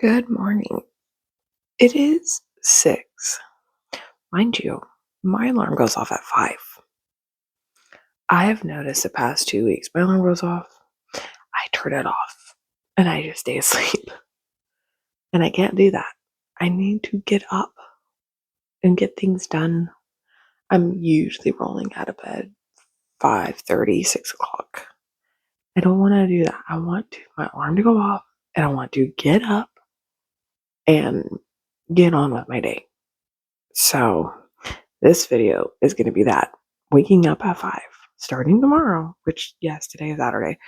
Good morning. It is 6. Mind you, my alarm goes off at 5. I have noticed the past 2 weeks, my alarm goes off, I turn it off, and I just stay asleep. And I can't do that. I need to get up and get things done. I'm usually rolling out of bed 5:30, 6 o'clock. I don't want to do that. I want my alarm to go off, and I want to get up and get on with my day. So this video is going to be that. Waking up at 5, starting tomorrow, which, yes, today is Saturday.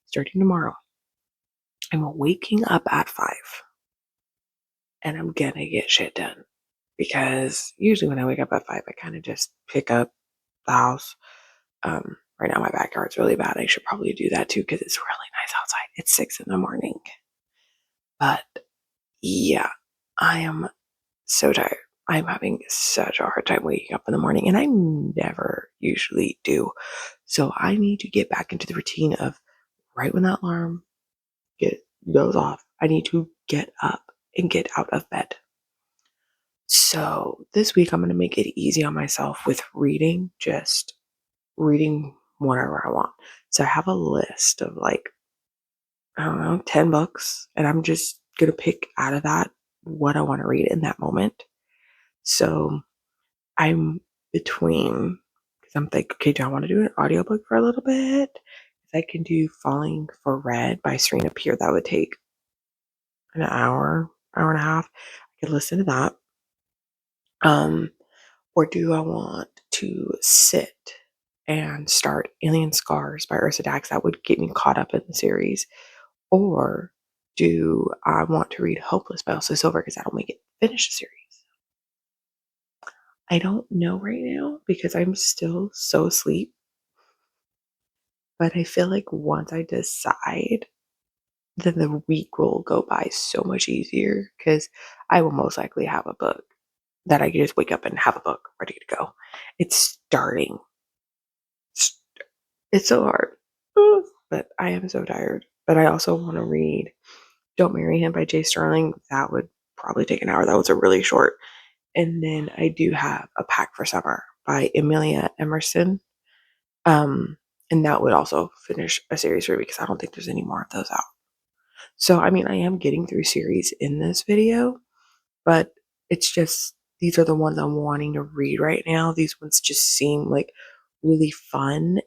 Starting tomorrow, I'm waking up at 5 and I'm going to get shit done. Because usually when I wake up at 5, I kind of just pick up the house. Right now, my backyard's really bad. I should probably do that too because it's really nice outside. It's 6 in the morning. But yeah, I am so tired. I'm having such a hard time waking up in the morning, and I never usually do. So I need to get back into the routine of right when that alarm goes off, I need to get up and get out of bed. So this week I'm going to make it easy on myself with reading, just reading whatever I want. So I have a list of I don't know, 10 books, and I'm just going to pick out of that what I want to read in that moment. So I'm between, because I'm like, okay, do I want to do an audiobook for a little bit? If I can do Falling for Red by Serena Peer, that would take an hour and a half. I could listen to that. Or do I want to sit and start Alien Scars by Ursa Dax? That would get me caught up in the series. Or do I want to read Hopeless by Elsa Silver because that'll make it finish the series? I don't know right now because I'm still so asleep. But I feel like once I decide, then the week will go by so much easier because I will most likely have a book that I can just wake up and have a book ready to go. It's starting. It's so hard. But I am so tired. But I also want to read Don't Marry Him by Jay Sterling. That would probably take an hour. That was a really short. And then I do have A Pack for Summer by Amelia Emerson. And that would also finish a series for me because I don't think there's any more of those out. So, I mean, I am getting through series in this video, but it's just, these are the ones I'm wanting to read right now. These ones just seem like really fun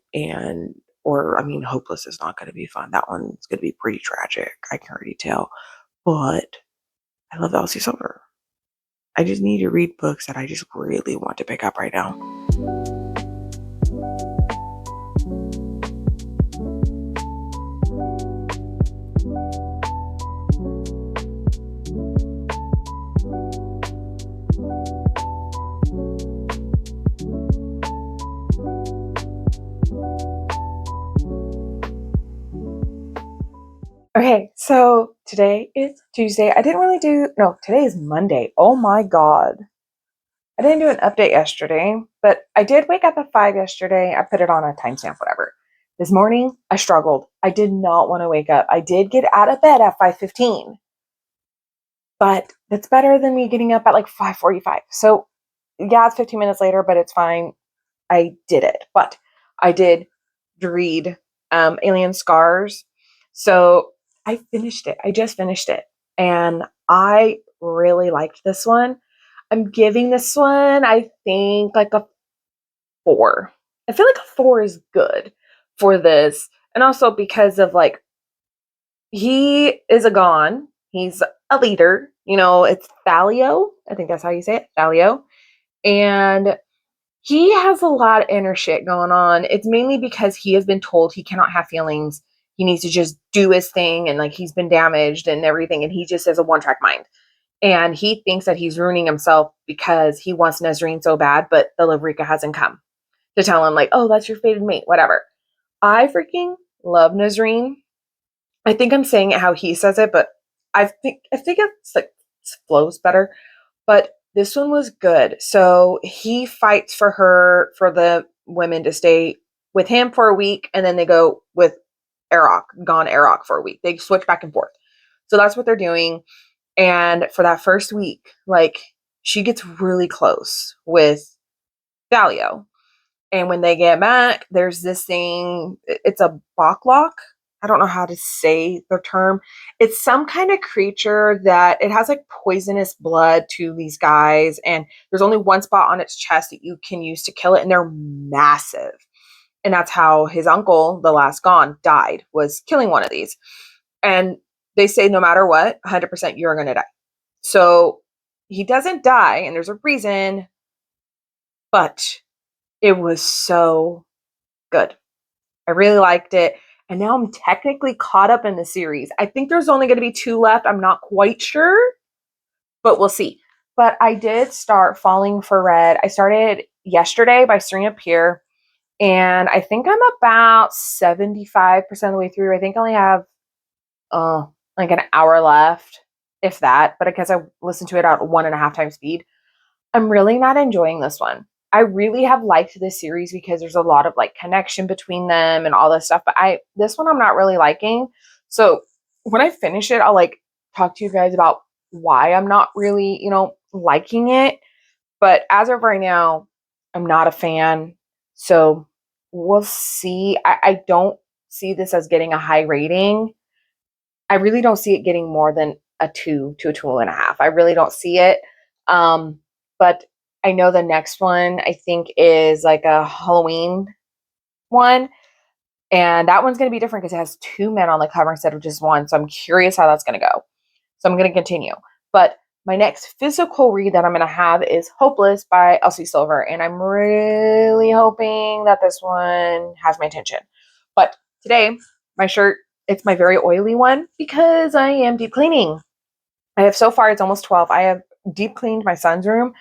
Hopeless is not going to be fun. That one's going to be pretty tragic. I can already tell. But I love Elsie Silver. I just need to read books that I just really want to pick up right now. Okay, so today is Tuesday. Today is Monday. Oh my God. I didn't do an update yesterday, but I did wake up at 5 yesterday. I put it on a timestamp, whatever. This morning, I struggled. I did not want to wake up. I did get out of bed at 5:15, but that's better than me getting up at like 5:45. So yeah, it's 15 minutes later, but it's fine. I did it, but I did read Alien Scars. So I finished it. I just finished it. And I really liked this one. I'm giving this one, I think, like a 4. I feel like a 4 is good for this. And also because of he is a Gon. He's a leader. It's Thalio. I think that's how you say it. Thalio. And he has a lot of inner shit going on. It's mainly because he has been told he cannot have feelings. He needs to just do his thing, and he's been damaged and everything, and he just has a one-track mind. And he thinks that he's ruining himself because he wants Nazreen so bad, but the Livrika hasn't come to tell him oh, that's your fated mate, whatever. I freaking love Nazreen. I think I'm saying it how he says it, but I think it's flows better. But this one was good. So he fights for the women to stay with him for a week, and then they go with Gon Arok for a week. They switch back and forth. So that's what they're doing. And for that first week, like, she gets really close with Valio. And when they get back, there's this thing, it's a Boklock. I don't know how to say the term. It's some kind of creature that it has like poisonous blood to these guys. And there's only one spot on its chest that you can use to kill it. And they're massive. And that's how his uncle, the last gone, died, was killing one of these. And they say no matter what, 100% you're going to die. So he doesn't die, and there's a reason, but it was so good. I really liked it. And now I'm technically caught up in the series. I think there's only going to be 2 left. I'm not quite sure, but we'll see. But I did start Falling for Red. I started yesterday by Serena Peer, and I think I'm about 75% of the way through. I think I only have like an hour left, if that. But because I listened to it at 1.5 times speed, I'm really not enjoying this one. I really have liked this series because there's a lot of like connection between them and all this stuff. But this one I'm not really liking. So when I finish it, I'll like talk to you guys about why I'm not really, liking it. But as of right now, I'm not a fan. So we'll see. I don't see this as getting a high rating. I really don't see it getting more than a 2 to a 2.5. I really don't see it. But I know the next one I think is like a Halloween one. And that one's going to be different because it has 2 men on the cover instead of just one. So I'm curious how that's going to go. So I'm going to continue. But my next physical read that I'm going to have is Hopeless by Elsie Silver. And I'm really hoping that this one has my attention. But today, my shirt, it's my very oily one because I am deep cleaning. I have so far, it's almost 12. I have deep cleaned my son's room.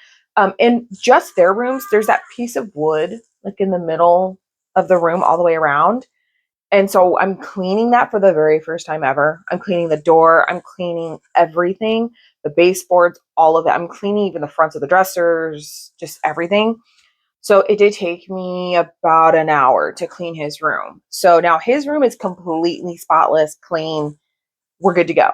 In just their rooms, there's that piece of wood like in the middle of the room all the way around. And so I'm cleaning that for the very first time ever. I'm cleaning the door. I'm cleaning everything, the baseboards, all of it. I'm cleaning even the fronts of the dressers, just everything. So it did take me about an hour to clean his room. So now his room is completely spotless, clean. We're good to go.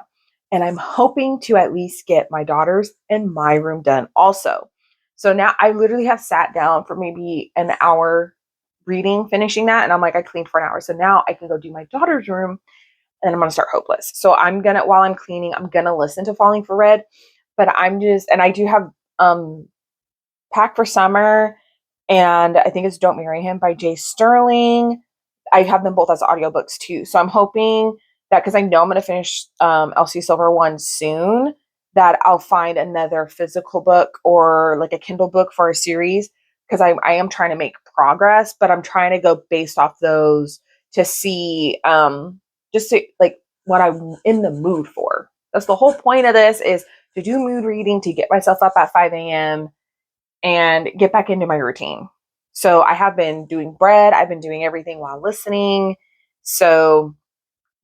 And I'm hoping to at least get my daughter's and my room done also. So now I literally have sat down for maybe an hour reading, finishing that. And I'm like, I cleaned for an hour. So now I can go do my daughter's room and I'm going to start Hopeless. So while I'm cleaning, I'm going to listen to Falling for Red. But and I do have Pack for Summer, and I think it's Don't Marry Him by Jay Sterling. I have them both as audiobooks too. So I'm hoping that, because I know I'm going to finish Elsie Silver one soon, that I'll find another physical book or like a Kindle book for a series, because I am trying to make progress, but I'm trying to go based off those to see just to, like, what I'm in the mood for. That's the whole point of this, is to do mood reading, to get myself up at 5 a.m. and get back into my routine. So I have been doing bread. I've been doing everything while listening. So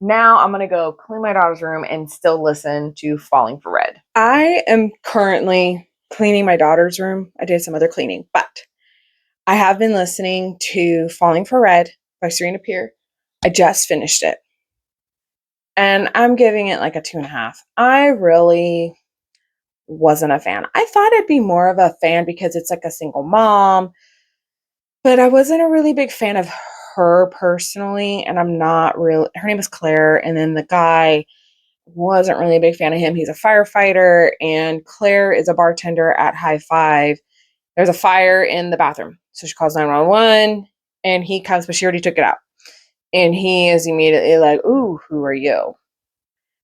now I'm going to go clean my daughter's room and still listen to Falling for Red. I am currently cleaning my daughter's room. I did some other cleaning, but I have been listening to Falling for Red by Serena Peer. I just finished it. And I'm giving it like a 2.5. I really wasn't a fan. I thought I'd be more of a fan because it's like a single mom, but I wasn't a really big fan of her personally. And I'm not real. Her name is Claire. And then the guy, wasn't really a big fan of him. He's a firefighter, and Claire is a bartender at High Five. There's a fire in the bathroom. So she calls 911 and he comes, but she already took it out. And he is immediately like, "Ooh, who are you?"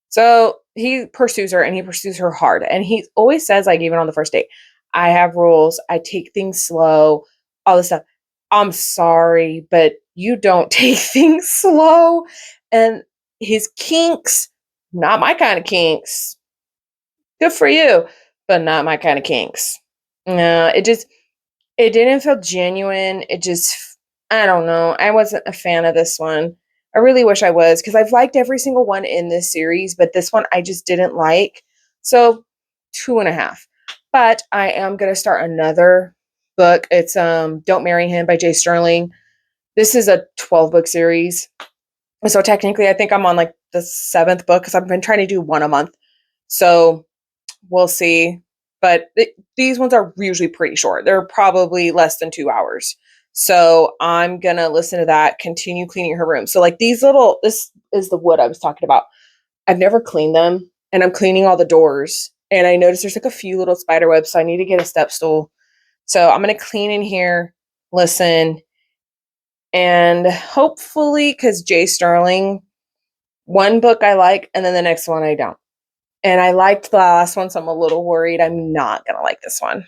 So he pursues her, and he pursues her hard. And he always says, like, even on the first date, I have rules. I take things slow, all this stuff. I'm sorry, but you don't take things slow. And his kinks, not my kind of kinks. Good for you, but not my kind of kinks. No, it didn't feel genuine. I don't know. I wasn't a fan of this one. I really wish I was, because I've liked every single one in this series, but this one I just didn't like. So 2.5. But I am going to start another book. It's Don't Marry Him by Jay Sterling. This is a 12-book series. So technically I think I'm on like the 7th book, because I've been trying to do one a month. So We'll see. But these ones are usually pretty short. They're probably less than 2 hours. So I'm going to listen to that, continue cleaning her room. So like this is the wood I was talking about. I've never cleaned them, and I'm cleaning all the doors. And I noticed there's like a few little spider webs. So I need to get a step stool. So I'm going to clean in here, listen, and hopefully, because Jay Sterling, one book I like, and then the next one I don't. And I liked the last one, so I'm a little worried I'm not going to like this one.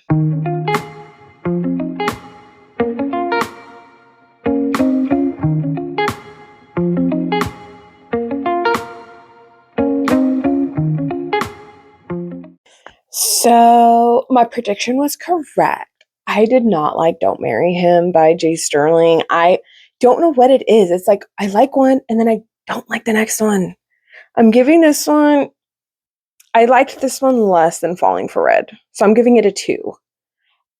So my prediction was correct. I did not like Don't Marry Him by Jay Sterling. I don't know what it is. It's like I like one and then I don't like the next one. I'm giving this one, I liked this one less than Falling for Red. So I'm giving it a 2.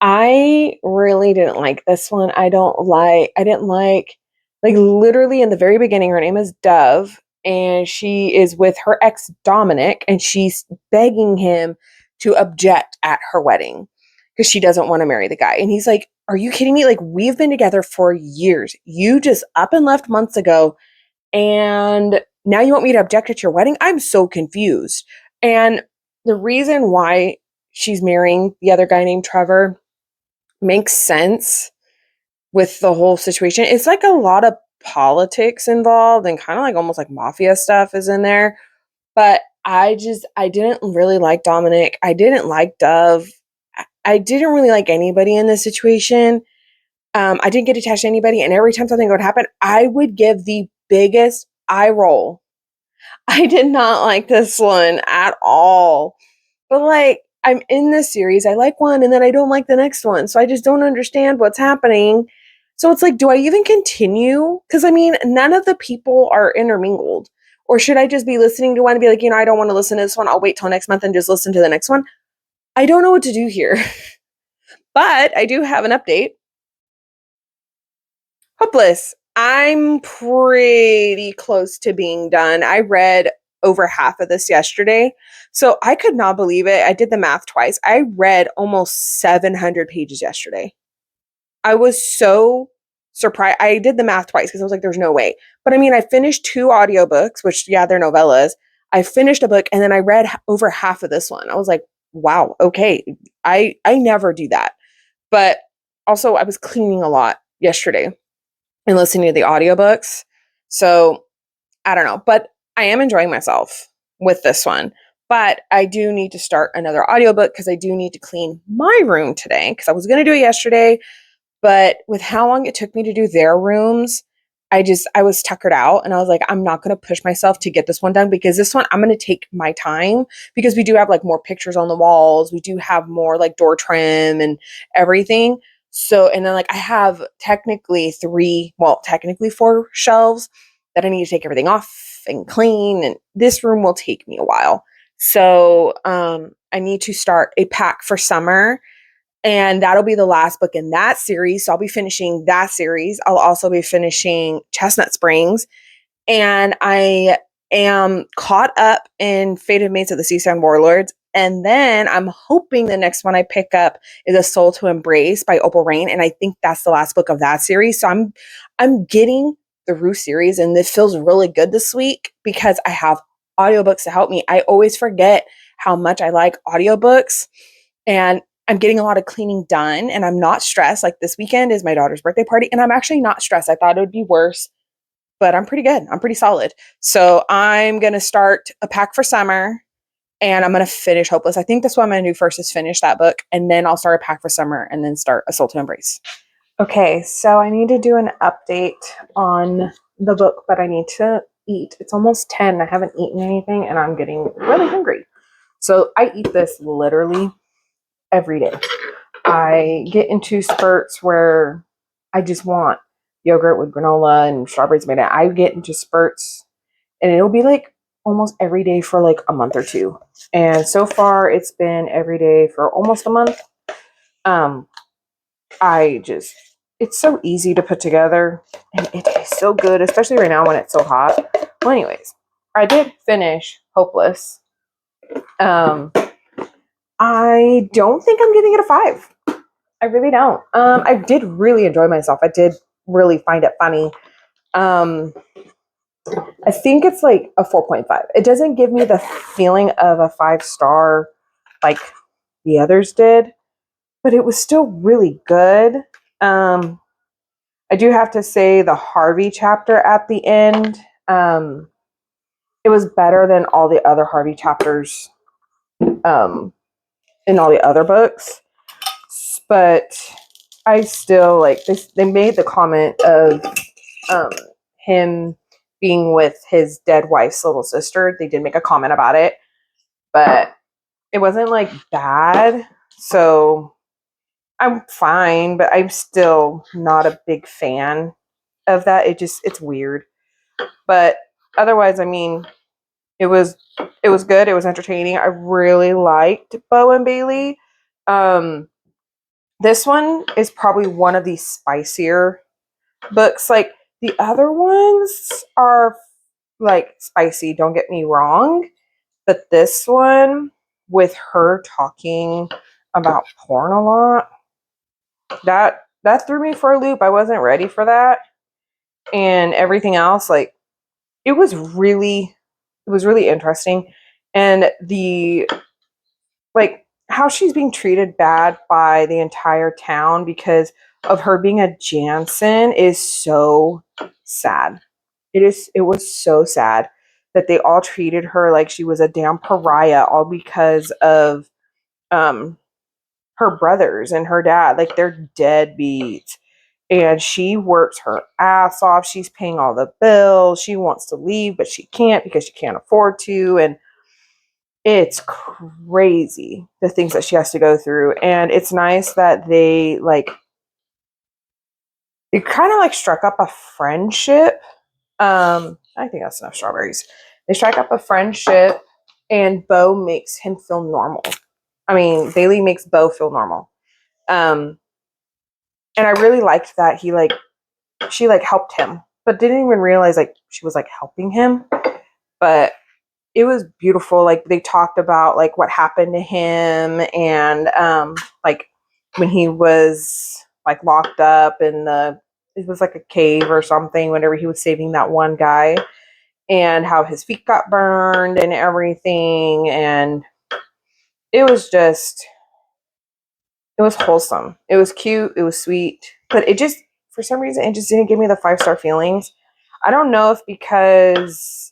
I really didn't like this one. I didn't like literally in the very beginning, her name is Dove, and she is with her ex Dominic, and she's begging him to object at her wedding because she doesn't want to marry the guy. And he's like, are you kidding me? Like, we've been together for years. You just up and left months ago, and now you want me to object at your wedding? I'm so confused. And the reason why she's marrying the other guy named Trevor makes sense with the whole situation. It's like a lot of politics involved and kind of like almost like mafia stuff is in there. But I didn't really like Dominic. I didn't like Dove. I didn't really like anybody in this situation. I didn't get attached to anybody. And every time something would happen, I would give the biggest eye roll. I did not like this one at all. But like, I'm in this series. I like one and then I don't like the next one. So I just don't understand what's happening. So it's like, do I even continue? Because I mean, none of the people are intermingled. Or should I just be listening to one and be like, I don't want to listen to this one. I'll wait till next month and just listen to the next one. I don't know what to do here. But I do have an update. Hopeless. I'm pretty close to being done. I read over half of this yesterday. So I could not believe it. I did the math twice. I read almost 700 pages yesterday. I was so surprised. I did the math twice because I was like, there's no way. But I mean, I finished 2 audiobooks, which, yeah, they're novellas. I finished a book and then I read over half of this one. I was like, wow, okay. I never do that. But also, I was cleaning a lot yesterday and listening to the audiobooks. So I don't know, but I am enjoying myself with this one. But I do need to start another audiobook because I do need to clean my room today because I was going to do it yesterday. But with how long it took me to do their rooms, I was tuckered out and I was like, I'm not going to push myself to get this one done because this one, I'm going to take my time because we do have like more pictures on the walls. We do have more like door trim and everything. So, and then like I have technically 4 shelves that I need to take everything off and clean. And this room will take me a while. So, I need to start a pack for summer. And that'll be the last book in that series. So I'll be finishing that series. I'll also be finishing Chestnut Springs. And I am caught up in Fated Mates of the Seasand Warlords. And then I'm hoping the next one I pick up is A Soul to Embrace by Opal Rain. And I think that's the last book of that series. So I'm getting the Rue series. And this feels really good this week because I have audiobooks to help me. I always forget how much I like audiobooks. And I'm getting a lot of cleaning done and I'm not stressed. Like this weekend is my daughter's birthday party and I'm actually not stressed. I thought it would be worse, but I'm pretty good. I'm pretty solid. So I'm going to start a pack for summer and I'm going to finish Hopeless. I think that's what I'm going to do first is finish that book and then I'll start a pack for summer and then start A Soul to Embrace. Okay, so I need to do an update on the book, but I need to eat. It's almost 10. I haven't eaten anything and I'm getting really hungry. So I eat this literally every day. I get into spurts where I just want yogurt with granola and strawberries made it. I get into spurts and it'll be like almost every day for like a month or 2. And so far it's been every day for almost a month. It's so easy to put together and it tastes so good, especially right now when it's so hot. Well, anyways, I did finish Hopeless. I don't think I'm giving it a 5. I really don't. I did really enjoy myself. I did really find it funny. I think it's like a 4.5. It doesn't give me the feeling of a 5-star like the others did, but it was still really good. I do have to say the Harvey chapter at the end, it was better than all the other Harvey chapters in all the other books. But I still like this. They made the comment of him being with his dead wife's little sister. They did make a comment about it, but it wasn't like bad. So I'm fine, but I'm still not a big fan of that. It's weird. But otherwise, I mean, it was good. It was entertaining. I really liked Bo and Bailey. This one is probably one of the spicier books. Like the other ones are like spicy, don't get me wrong, but this one with her talking about porn a lot, that threw me for a loop. I wasn't ready for that. And everything else, like it was really interesting. And the like how she's being treated bad by the entire town because of her being a Jansen is so sad. It was so sad that they all treated her like she was a damn pariah all because of um her brothers and her dad. Like they're deadbeats. And she works her ass off. She's paying all the bills. She wants to leave, but she can't because she can't afford to. And it's crazy the things that she has to go through. And it's nice that they kind of like struck up a friendship. I think that's enough strawberries. They strike up a friendship and Bo makes him feel normal. I mean, Bailey makes Bo feel normal. And I really liked that she helped him, but didn't even realize like she was like helping him. But it was beautiful. Like they talked about like what happened to him and like when he was like locked up in it was like a cave or something whenever he was saving that one guy and how his feet got burned and everything. And it was just, it was wholesome. It was cute. It was sweet. But it just, for some reason, it just didn't give me the 5-star feelings. I don't know if because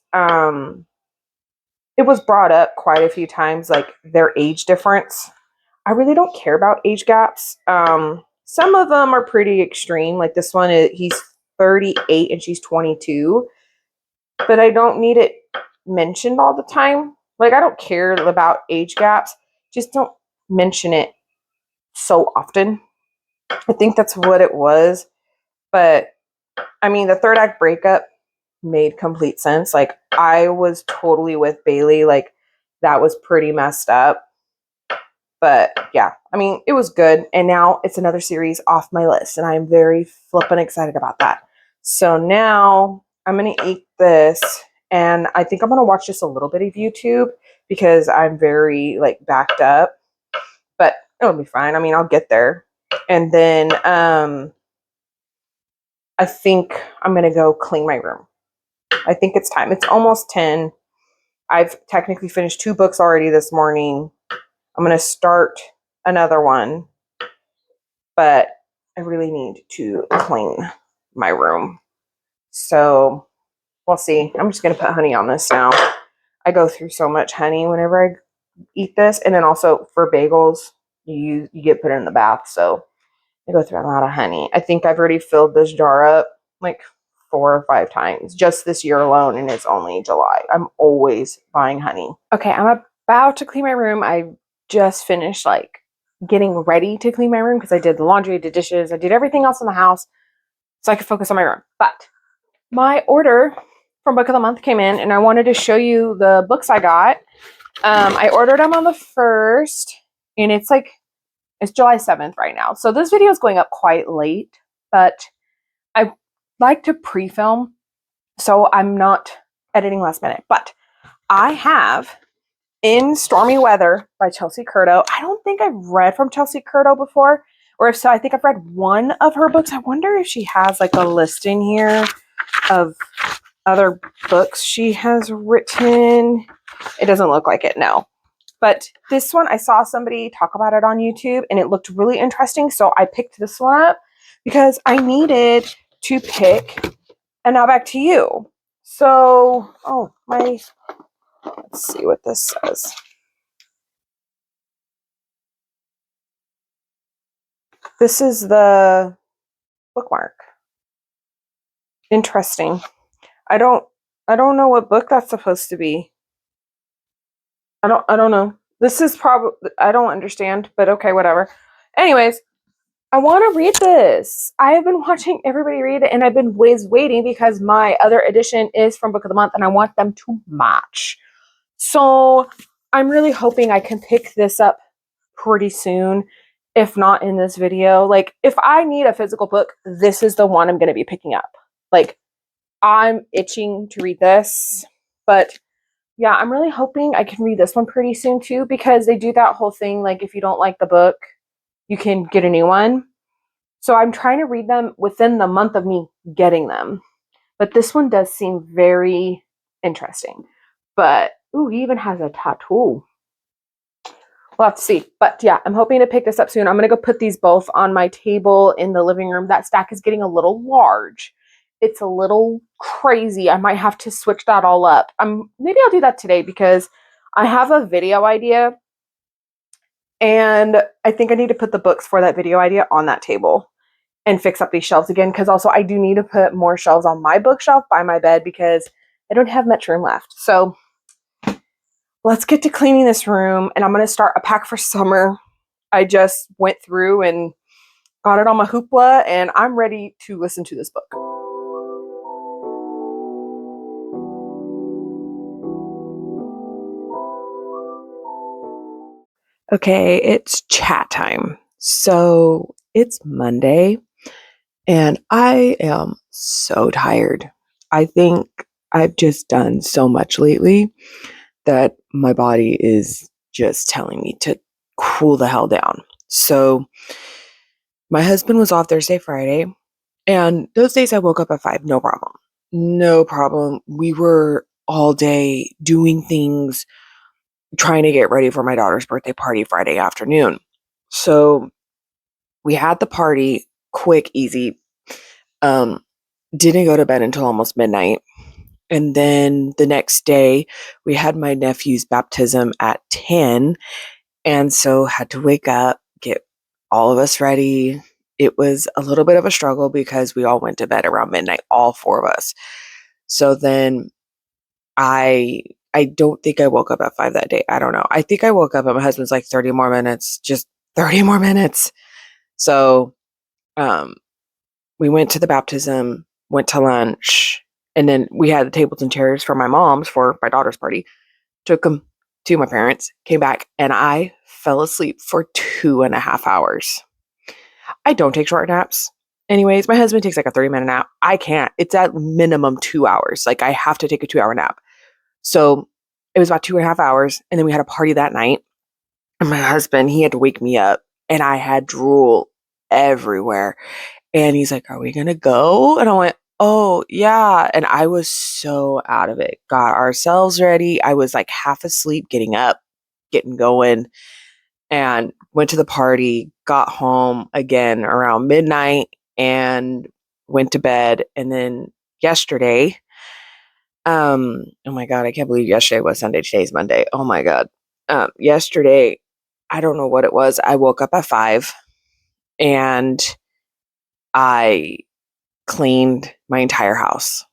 it was brought up quite a few times, like their age difference. I really don't care about age gaps. Some of them are pretty extreme. Like this one, he's 38 and she's 22. But I don't need it mentioned all the time. Like I don't care about age gaps. Just don't mention it so often. I think that's what it was. But I mean, the third act breakup made complete sense. Like I was totally with Bailey. Like that was pretty messed up. But yeah, I mean, it was good. And now it's another series off my list. And I'm very flippin' excited about that. So now I'm going to eat this. And I think I'm going to watch just a little bit of YouTube because I'm very like backed up. But it'll be fine. I mean, I'll get there. And then I think I'm going to go clean my room. I think it's time. It's almost 10. I've technically finished 2 books already this morning. I'm going to start another one, but I really need to clean my room. So we'll see. I'm just going to put honey on this now. I go through so much honey whenever I eat this. And then also for bagels, you get put in the bath. So I go through a lot of honey. I think I've already filled this jar up like 4 or 5 times just this year alone, and it's only July. I'm always buying honey. Okay, I'm about to clean my room. I just finished like getting ready to clean my room because I did the laundry, I did dishes, I did everything else in the house so I could focus on my room. But my order from Book of the Month came in, and I wanted to show you the books I got. I ordered them on the 1st, and it's July 7th right now. So this video is going up quite late, but I like to pre-film, so I'm not editing last minute. But I have In Stormy Weather by Chelsea Curto. I don't think I've read from Chelsea Curto before, or if so, I think I've read one of her books. I wonder if she has like a list in here of other books she has written. It doesn't look like it, no. But this one, I saw somebody talk about it on YouTube and it looked really interesting. So I picked this one up because I needed to pick. And now back to you. So, let's see what this says. This is the bookmark. Interesting. I don't know what book that's supposed to be. I don't know. This is probably, I don't understand, but okay, whatever. Anyways, I want to read this. I have been watching everybody read it and I've been waiting because my other edition is from Book of the Month and I want them to match. So I'm really hoping I can pick this up pretty soon, if not in this video. Like, if I need a physical book, this is the one I'm going to be picking up. Like, I'm itching to read this, but yeah, I'm really hoping I can read this one pretty soon too, because they do that whole thing, like if you don't like the book, you can get a new one. So I'm trying to read them within the month of me getting them. But this one does seem very interesting. But, ooh, he even has a tattoo. We'll have to see. But yeah, I'm hoping to pick this up soon. I'm going to go put these both on my table in the living room. That stack is getting a little large. It's a little crazy. I might have to switch that all up. Maybe I'll do that today because I have a video idea and I think I need to put the books for that video idea on that table and fix up these shelves again, because also I do need to put more shelves on my bookshelf by my bed because I don't have much room left. So let's get to cleaning this room, and I'm going to start a pack for summer. I just went through and got it on my hoopla, and I'm ready to listen to this book. Okay, it's chat time. So it's Monday, and I am so tired. I think I've just done so much lately that my body is just telling me to cool the hell down. So my husband was off Thursday, Friday, and those days I woke up at 5, no problem. No problem. We were all day doing things, trying to get ready for my daughter's birthday party Friday afternoon. So we had the party, quick, easy. Didn't go to bed until almost midnight. And then the next day, we had my nephew's baptism at 10. And so had to wake up, get all of us ready. It was a little bit of a struggle because we all went to bed around midnight, all 4 of us. So then I don't think I woke up at 5 that day. I don't know. I think I woke up and my husband's like 30 more minutes, just 30 more minutes. So we went to the baptism, went to lunch, and then we had the tables and chairs for my mom's for my daughter's party. Took them to my parents, came back, and I fell asleep for 2.5 hours. I don't take short naps. Anyways, my husband takes like a 30-minute nap. I can't. It's at minimum 2 hours. Like, I have to take a 2-hour nap. So it was about 2.5 hours. And then we had a party that night. And my husband, he had to wake me up, and I had drool everywhere. And he's like, "Are we going to go?" And I went, "Oh, yeah." And I was so out of it. Got ourselves ready. I was like half asleep, getting up, getting going, and went to the party, got home again around midnight and went to bed. And then yesterday, oh my God, I can't believe yesterday was Sunday. Today's Monday. Oh my God. Yesterday, I don't know what it was. I woke up at 5 and I cleaned my entire house.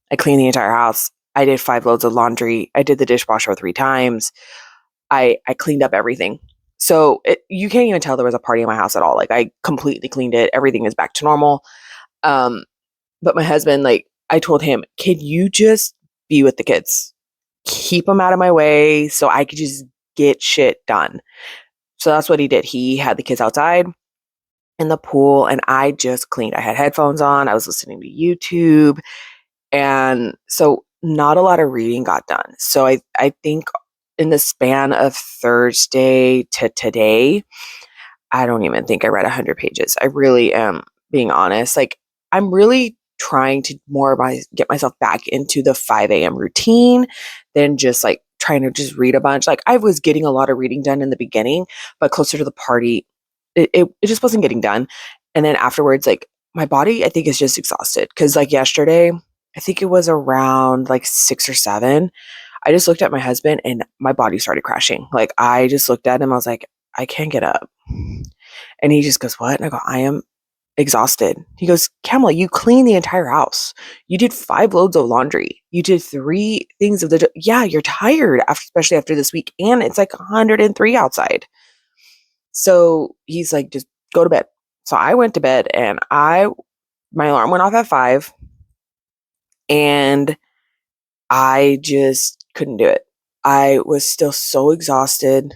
I cleaned the entire house. I did 5 loads of laundry. I did the dishwasher 3 times. I cleaned up everything. So you can't even tell there was a party in my house at all. Like, I completely cleaned it. Everything is back to normal. But my husband, like, I told him, "Can you just be with the kids? Keep them out of my way so I could just get shit done." So that's what he did. He had the kids outside in the pool and I just cleaned. I had headphones on. I was listening to YouTube. And so not a lot of reading got done. So I think in the span of Thursday to today, I don't even think I read 100 pages. I really am being honest. Like, I'm really trying to get myself back into the 5 a.m. routine than just like trying to just read a bunch. Like, I was getting a lot of reading done in the beginning, but closer to the party, it just wasn't getting done. And then afterwards, like, my body, I think, is just exhausted. Cause like yesterday, I think it was around like 6 or 7. I just looked at my husband and my body started crashing. Like, I just looked at him. I was like, I can't get up. And he just goes, what? And I go, I am exhausted. He goes, Kamala, you cleaned the entire house. You did 5 loads of laundry. You did 3 things of yeah, you're tired, especially after this week. And it's like 103 outside. So he's like, just go to bed. So I went to bed and my alarm went off at 5 and I just couldn't do it. I was still so exhausted.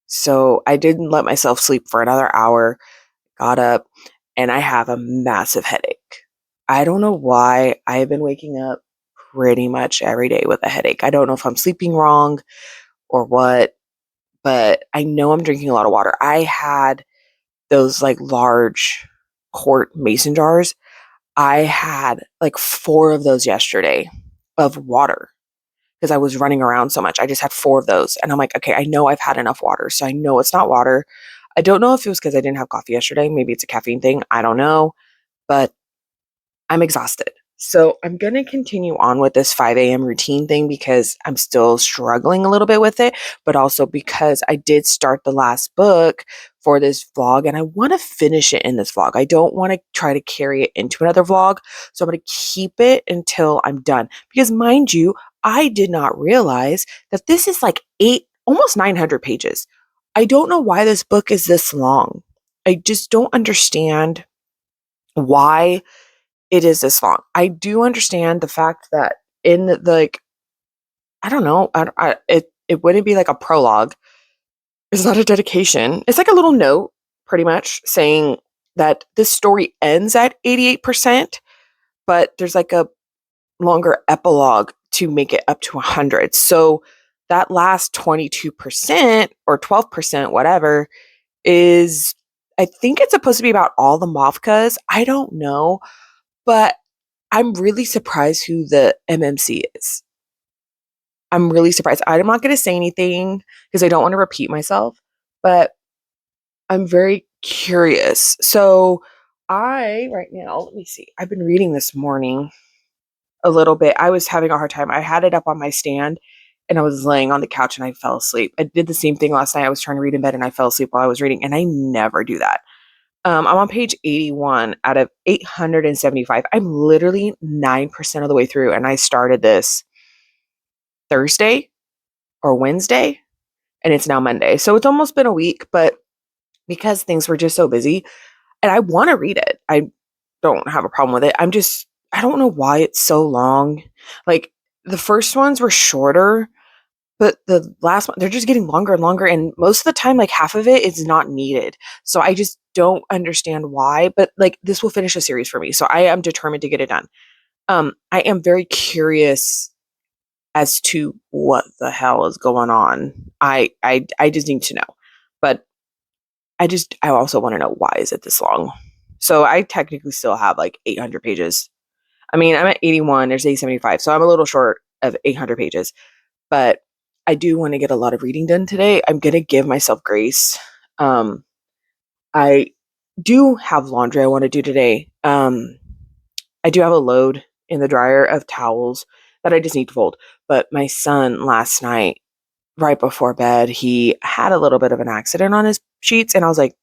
So I didn't let myself sleep for another hour, got up, and I have a massive headache. I don't know why I have been waking up pretty much every day with a headache. I don't know if I'm sleeping wrong or what, but I know I'm drinking a lot of water. I had those like large quart mason jars. I had like 4 of those yesterday of water because I was running around so much. I just had 4 of those. And I'm like, okay, I know I've had enough water. So I know it's not water. I don't know if it was because I didn't have coffee yesterday. Maybe it's a caffeine thing. I don't know. But I'm exhausted. So I'm going to continue on with this 5 a.m. routine thing because I'm still struggling a little bit with it, but also because I did start the last book for this vlog and I want to finish it in this vlog. I don't want to try to carry it into another vlog. So I'm going to keep it until I'm done because mind you, I did not realize that this is like almost 900 pages. I don't know why this book is this long. I just don't understand why it is this long. I do understand the fact that in the like, I don't know, it wouldn't be like a prologue. It's not a dedication. It's like a little note, pretty much saying that this story ends at 88%, but there's like a longer epilogue to make it up to 100. So that last 22% or 12%, whatever, is I think it's supposed to be about all the Mavkas. I don't know, but I'm really surprised who the MMC is. I'm really surprised. I'm not going to say anything because I don't want to repeat myself, but I'm very curious. So right now, let me see. I've been reading this morning a little bit. I was having a hard time. I had it up on my stand and I was laying on the couch and I fell asleep. I did the same thing last night. I was trying to read in bed and I fell asleep while I was reading, and I never do that. I'm on page 81 out of 875. I'm literally 9% of the way through, and I started this Thursday or Wednesday, and it's now Monday. So it's almost been a week, but because things were just so busy, and I want to read it, I don't have a problem with it. I don't know why it's so long. Like, the first ones were shorter, but the last one, they're just getting longer and longer. And most of the time, like half of it is not needed. So I just don't understand why, but like this will finish a series for me. So I am determined to get it done. I am very curious as to what the hell is going on. I just need to know. But I also want to know, why is it this long? So I technically still have like 800 pages. I mean, I'm at 81, there's 875. So I'm a little short of 800 pages. But I do want to get a lot of reading done today. I'm going to give myself grace. I do have laundry I want to do today. I do have a load in the dryer of towels that I just need to fold. But my son last night, right before bed, he had a little bit of an accident on his sheets. And I was like,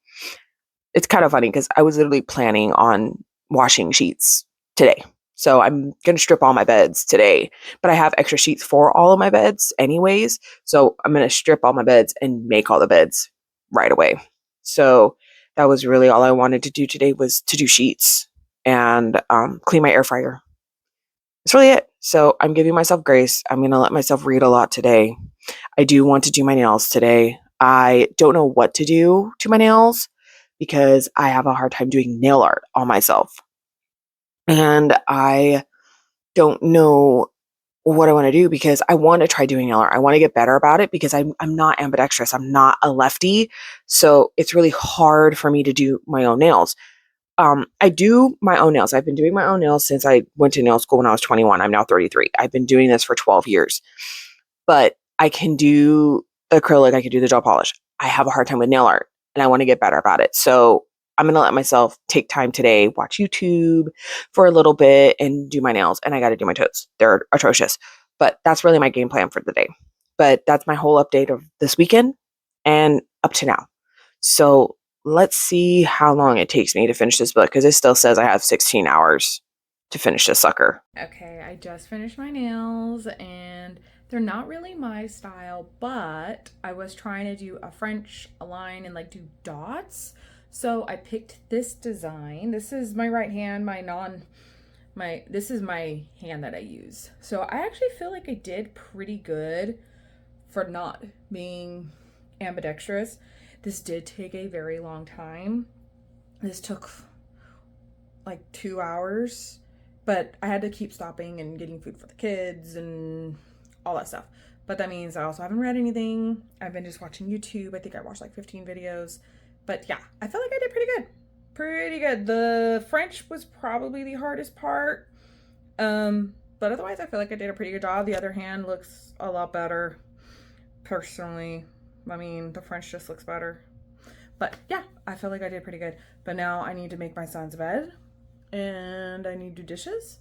it's kind of funny because I was literally planning on washing sheets today. So I'm going to strip all my beds today, but I have extra sheets for all of my beds anyways. So I'm going to strip all my beds and make all the beds right away. So that was really all I wanted to do today, was to do sheets and clean my air fryer. That's really it. So I'm giving myself grace. I'm going to let myself read a lot today. I do want to do my nails today. I don't know what to do to my nails because I have a hard time doing nail art on myself. And I don't know what I want to do because I want to try doing nail art. I want to get better about it because I'm not ambidextrous. I'm not a lefty. So it's really hard for me to do my own nails. I do my own nails. I've been doing my own nails since I went to nail school when I was 21. I'm now 33. I've been doing this for 12 years. But I can do acrylic, I can do the gel polish. I have a hard time with nail art and I want to get better about it. So I'm going to let myself take time today, watch YouTube for a little bit and do my nails. And I got to do my toes. They're atrocious. But that's really my game plan for the day. But that's my whole update of this weekend and up to now. So let's see how long it takes me to finish this book because it still says I have 16 hours to finish this sucker. Okay, I just finished my nails and they're not really my style, but I was trying to do a French line and like do dots. So I picked this design. This is my right hand, this is my hand that I use. So I actually feel like I did pretty good for not being ambidextrous. This did take a very long time. This took like 2 hours, but I had to keep stopping and getting food for the kids and all that stuff. But that means I also haven't read anything. I've been just watching YouTube. I think I watched like 15 videos. But yeah, I felt like I did pretty good. Pretty good. The French was probably the hardest part. But otherwise I feel like I did a pretty good job. The other hand looks a lot better personally. I mean, the French just looks better. But yeah, I feel like I did pretty good. But now I need to make my son's bed and I need to do dishes.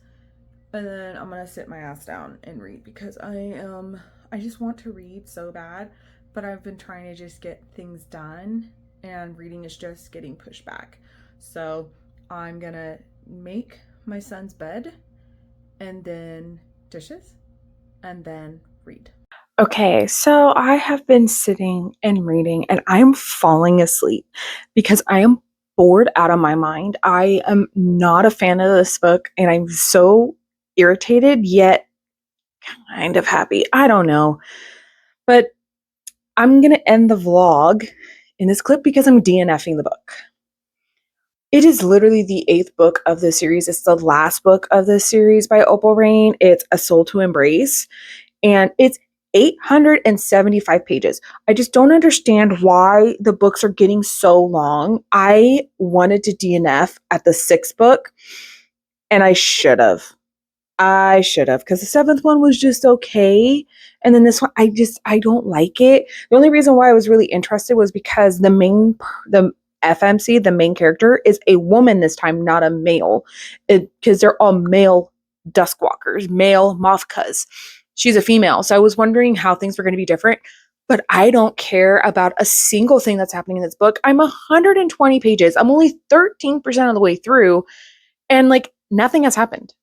And then I'm gonna sit my ass down and read because I just want to read so bad, but I've been trying to just get things done and reading is just getting pushed back. So I'm gonna make my son's bed and then dishes and then read. Okay, so I have been sitting and reading and I'm falling asleep because I am bored out of my mind. I am not a fan of this book and I'm so irritated yet kind of happy. I don't know. But I'm going to end the vlog in this clip because I'm DNFing the book. It is literally the 8th book of the series. It's the last book of the series by Opal Rain. It's A Soul to Embrace. And it's 875 pages. I just don't understand why the books are getting so long. I wanted to DNF at the 6th book, and I should have. Because the 7th one was just okay. And then this one, I don't like it. The only reason why I was really interested was because the FMC, the main character, is a woman this time, not a male. Because they're all male duskwalkers, male Mothkas. She's a female. So I was wondering how things were going to be different. But I don't care about a single thing that's happening in this book. I'm 120 pages. I'm only 13% of the way through. And like nothing has happened.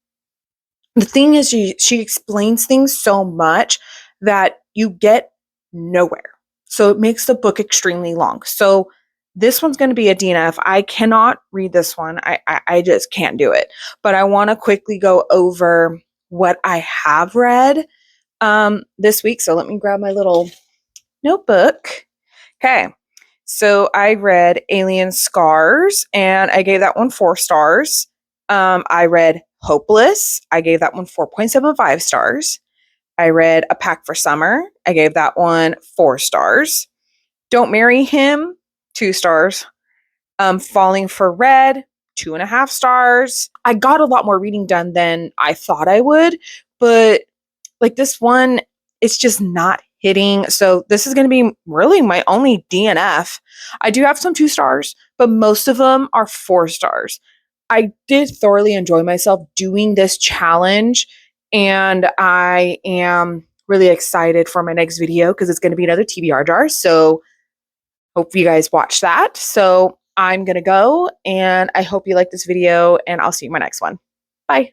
The thing is, she explains things so much that you get nowhere. So it makes the book extremely long. So this one's going to be a DNF. I cannot read this one. I just can't do it. But I want to quickly go over what I have read this week. So let me grab my little notebook. Okay. So I read Alien Scars and I gave that one 4 stars. I read Hopeless. I gave that one 4.75 stars. I read A Pack for Summer. I gave that one 4 stars. Don't Marry Him, 2 stars. Falling for Red, 2.5 stars. I got a lot more reading done than I thought I would, but like this one, it's just not hitting. So this is going to be really my only DNF. I do have some 2 stars, but most of them are 4 stars. I did thoroughly enjoy myself doing this challenge, and I am really excited for my next video because it's going to be another TBR jar. So hope you guys watch that. So I'm going to go, and I hope you like this video, and I'll see you in my next one. Bye.